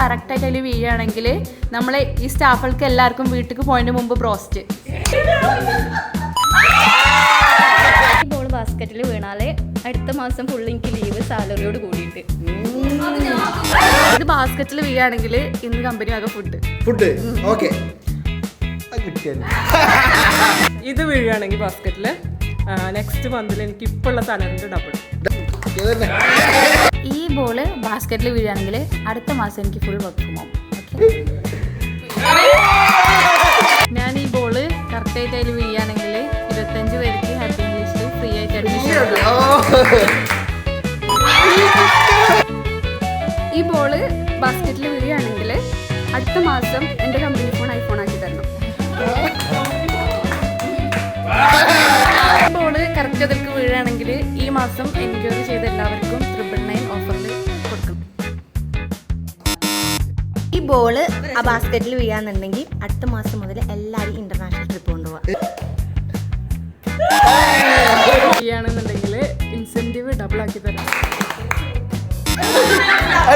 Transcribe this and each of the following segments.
കറക്റ്റായിട്ട് അതിൽ വീഴുകയാണെങ്കിൽ നമ്മളെ ഈ സ്റ്റാഫുകൾക്ക് എല്ലാവർക്കും വീട്ടിലേക്ക് പോയതിന് മുമ്പ് ബ്രോസ്റ്റ്. ബോൾ ബാസ്ക്കറ്റിൽ വീണാലേ അടുത്ത മാസം ഫുൾ എനിക്ക് ലീവ് സാലറിയോട് കൂടിയിട്ട്. ഇത് ബാസ്ക്കറ്റിൽ വീഴുകയാണെങ്കിൽ ഇന്ന് കമ്പനി ആകെ ഫുഡ്. ഓക്കെ. ഇത് വീഴുകയാണെങ്കിൽ ബാസ്ക്കറ്റിൽ നെക്സ്റ്റ് മന്തിൽ എനിക്ക് ഇപ്പോൾ ഉള്ള സാലറിൻ്റെ ഡബിൾ. ഈ ബോള് ബാസ്ക്കറ്റിൽ വീഴുകയാണെങ്കിൽ അടുത്ത മാസം എനിക്ക് ഫുൾ വർക്ക് ഫ്രം ഹോം. ഞാൻ ഈ ബോള് കറക്റ്റായിട്ട് അതിൽ വീഴുകയാണെങ്കിൽ 25 പേർക്ക് ഹാപ്പി ഇംഗ്ലീഷിൽ ഫ്രീ ആയിട്ട് അഡ്മിഷൻ. ഈ ബോള് ബാസ്ക്കറ്റിൽ വീഴുകയാണെങ്കിൽ അടുത്ത മാസം എൻ്റെ കമ്പനി ഫോൺ ഐഫോൺ ആക്കി തരണം. ബോള് കറക്റ്റ് അതിലേക്ക് വീഴുകയാണെങ്കിൽ ഈ മാസം എൻക്വയറി ചെയ്ത എല്ലാവർക്കും 999 ഓഫറിൽ കൊടുക്കും. ഈ ബോള് ആ ബാസ്ക്കറ്റിൽ വീഴാന്നുണ്ടെങ്കിൽ അടുത്ത മാസം മുതൽ എല്ലാവരും ഇന്റർനാഷണൽ ട്രിപ്പ് കൊണ്ടുപോകാം. ചെയ്യുകയാണെന്നുണ്ടെങ്കിൽ ഇൻസെൻറ്റീവ് ഡബിൾ ആക്കി തരാം.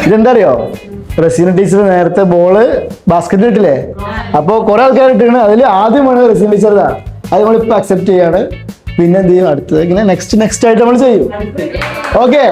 ഇതെന്താ അറിയോ, റസീന ടീച്ചർ നേരത്തെ ബോള് ബാസ്ക്കറ്റിൽ ഇട്ടില്ലേ, അപ്പോൾ കുറെ ആൾക്കാർ ഇട്ടാണ്. അതിൽ ആദ്യമാണ് റസീന ടീച്ചർ. അത് നമ്മളിപ്പോൾ അക്സെപ്റ്റ് ചെയ്യാണ്. പിന്നെ എന്ത് ചെയ്യും, അടുത്തത് ഇങ്ങനെ നെക്സ്റ്റ് ആയിട്ട് നമ്മൾ ചെയ്യും. ഓക്കെ.